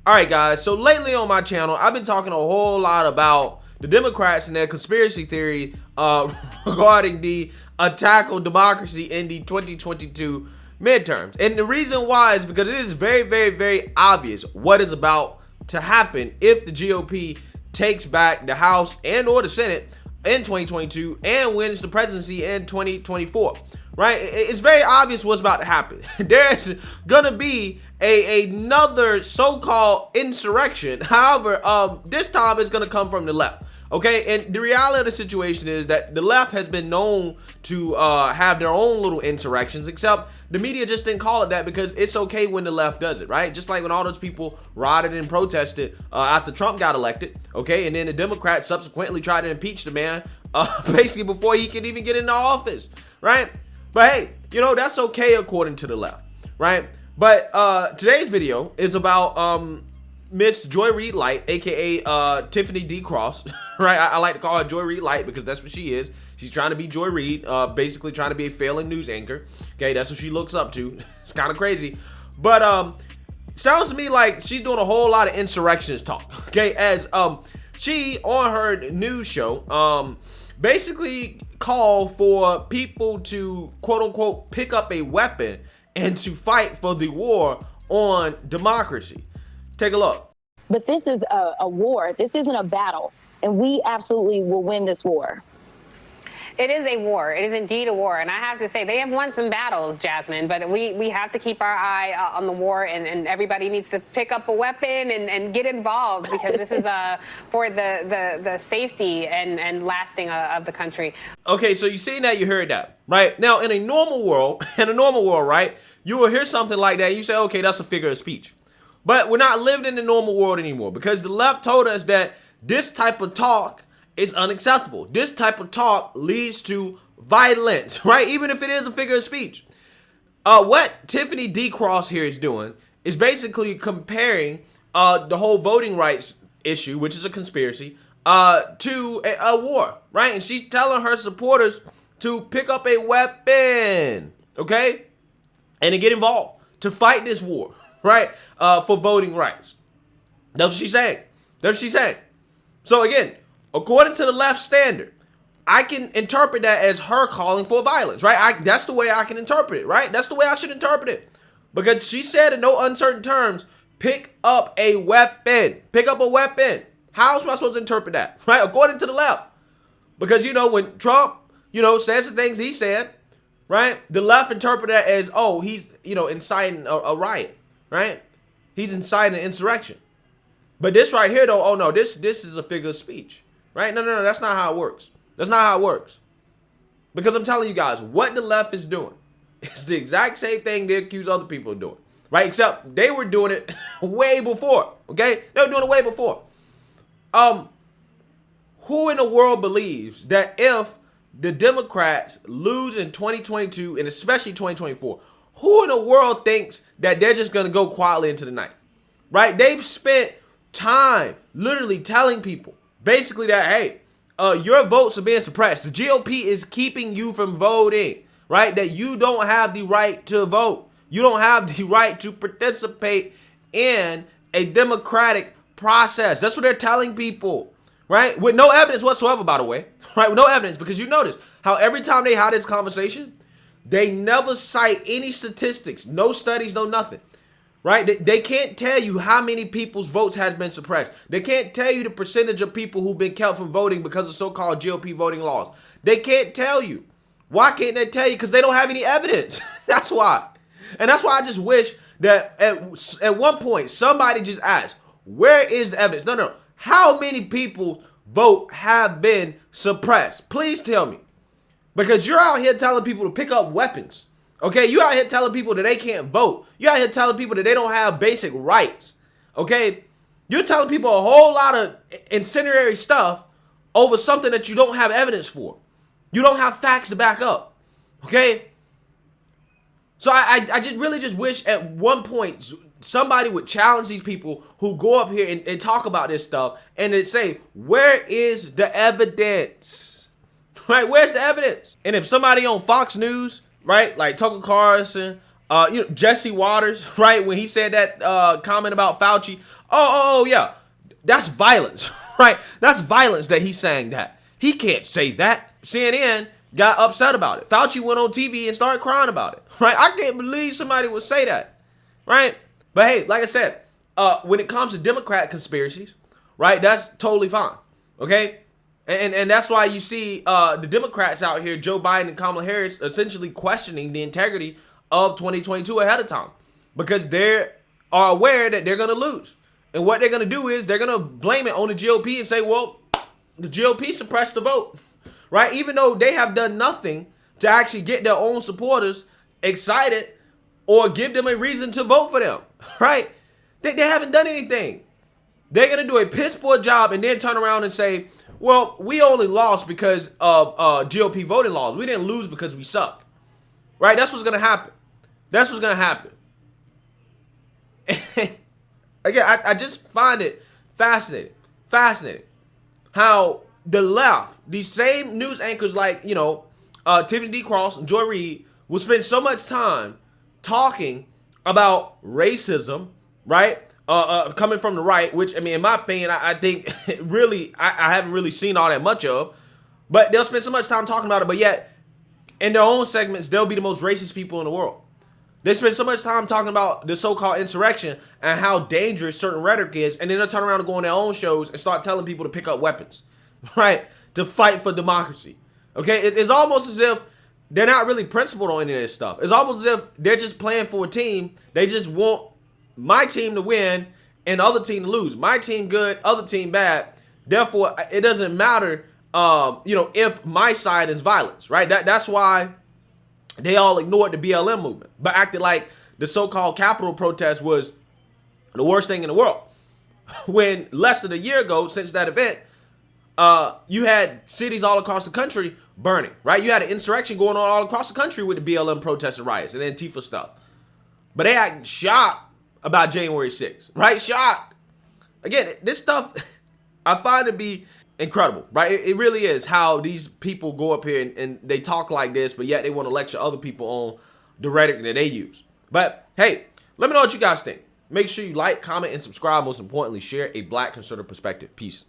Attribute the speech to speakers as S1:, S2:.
S1: All right, guys, so lately on my channel, I've been talking a whole lot about the Democrats and their conspiracy theory regarding the attack on democracy in the 2022 midterms. And the reason why is because it is very, very, very obvious what is about to happen if the GOP takes back the House and or the Senate in 2022 and wins the presidency in 2024. Right? It's very obvious what's about to happen. There's gonna be another so-called insurrection. However, this time it's gonna come from the left. Okay, and the reality of the situation is that the left has been known to have their own little insurrections, except the media just didn't call it that because it's okay when the left does it, right? Just like when all those people rioted and protested after Trump got elected, okay, and then the Democrats subsequently tried to impeach the man basically before he could even get into office, right? But hey, you know, that's okay according to the left, right? But today's video is about Miss Joy Reid Light, aka Tiffany D. Cross, right? I like to call her Joy Reid Light because that's what she is. She's trying to be Joy Reid, basically trying to be a failing news anchor. Okay, that's what she looks up to. It's kind of crazy, but sounds to me like she's doing a whole lot of insurrectionist talk. Okay, as she on her news show basically call for people to quote unquote pick up a weapon and to fight for the war on democracy. Take a look.
S2: But this is a war. This isn't a battle. And we absolutely will win this war.
S3: It is a war. It is indeed a war. And I have to say, they have won some battles, Jasmine, but we have to keep our eye on the war, and everybody needs to pick up a weapon and get involved, because this is for the safety and lasting of the country.
S1: Okay, so you seen that, you heard that, right? Now, in a normal world, right, you will hear something like that, you say, okay, that's a figure of speech. But we're not living in the normal world anymore, because the left told us that this type of talk is unacceptable. This type of talk leads to violence, right? Even if it is a figure of speech. What Tiffany D. Cross here is doing is basically comparing the whole voting rights issue, which is a conspiracy, to a war, right? And she's telling her supporters to pick up a weapon, okay? And to get involved, to fight this war, right? For voting rights. That's what she's saying. That's what she's saying. So again, according to the left standard, I can interpret that as her calling for violence, right? That's the way I can interpret it, right? That's the way I should interpret it. Because she said in no uncertain terms, pick up a weapon. Pick up a weapon. How am I supposed to interpret that, right? According to the left. Because, you know, when Trump, you know, says the things he said, right? The left interpret that as, oh, he's, you know, inciting a riot, right? He's inciting an insurrection. But this right here, though, oh, no, this is a figure of speech. Right? No, that's not how it works. That's not how it works. Because I'm telling you guys, what the left is doing is the exact same thing they accuse other people of doing. Right? Except they were doing it way before. Okay? They were doing it way before. Who in the world believes that if the Democrats lose in 2022 and especially 2024, who in the world thinks that they're just going to go quietly into the night? Right? They've spent time literally telling people basically that, hey, your votes are being suppressed. The GOP is keeping you from voting, right? That you don't have the right to vote. You don't have the right to participate in a democratic process. That's what they're telling people, right? With no evidence whatsoever, by the way, right? With no evidence, because you notice how every time they have this conversation, they never cite any statistics, no studies, no nothing. Right? They can't tell you how many people's votes has been suppressed. They can't tell you the percentage of people who've been kept from voting because of so-called GOP voting laws. They can't tell you. Why can't they tell you? Because they don't have any evidence. That's why. And that's why I just wish that at one point somebody just asked, where is the evidence? No. How many people's vote have been suppressed? Please tell me. Because you're out here telling people to pick up weapons. Okay, you out here telling people that they can't vote. You out here telling people that they don't have basic rights. Okay, you're telling people a whole lot of incendiary stuff over something that you don't have evidence for. You don't have facts to back up. Okay, so I just really just wish at one point somebody would challenge these people who go up here and talk about this stuff and they say, where is the evidence? Right, where's the evidence? And if somebody on Fox News, right, like Tucker Carlson, Jesse Waters, right, when he said that comment about Fauci. Oh, yeah, that's violence, right? That's violence that he's saying that. He can't say that. CNN got upset about it. Fauci went on TV and started crying about it, right? I can't believe somebody would say that, right? But hey, like I said, when it comes to Democrat conspiracies, right, that's totally fine, okay? And that's why you see the Democrats out here, Joe Biden and Kamala Harris, essentially questioning the integrity of 2022 ahead of time, because they are aware that they're going to lose. And what they're going to do is they're going to blame it on the GOP and say, well, the GOP suppressed the vote, right? Even though they have done nothing to actually get their own supporters excited or give them a reason to vote for them, right? They haven't done anything. They're going to do a piss poor job and then turn around and say, well, we only lost because of GOP voting laws. We didn't lose because we suck, right? That's what's going to happen. That's what's going to happen. Again, I just find it fascinating how the left, these same news anchors like, Tiffany Cross and Joy Reid, will spend so much time talking about racism, right? Coming from the right, which, I mean, in my opinion, I think really, I haven't really seen all that much of, but they'll spend so much time talking about it, but yet in their own segments, they'll be the most racist people in the world. They spend so much time talking about the so-called insurrection and how dangerous certain rhetoric is, and then they'll turn around and go on their own shows and start telling people to pick up weapons, right, to fight for democracy. Okay, it's almost as if they're not really principled on any of this stuff. It's almost as if they're just playing for a team. They just want my team to win and the other team to lose. My team good, other team bad. Therefore, it doesn't matter, if my side is violence, right? That's why they all ignored the BLM movement, but acted like the so-called Capitol protest was the worst thing in the world. When less than a year ago, since that event, you had cities all across the country burning, right? You had an insurrection going on all across the country with the BLM protests and riots and Antifa stuff. But they act shocked about January 6th, right? Shocked. Again, this stuff, I find it to be incredible, right? It really is how these people go up here and they talk like this, but yet they want to lecture other people on the rhetoric that they use. But hey, let me know what you guys think. Make sure you like, comment, and subscribe. Most importantly, share a Black conservative perspective. Peace.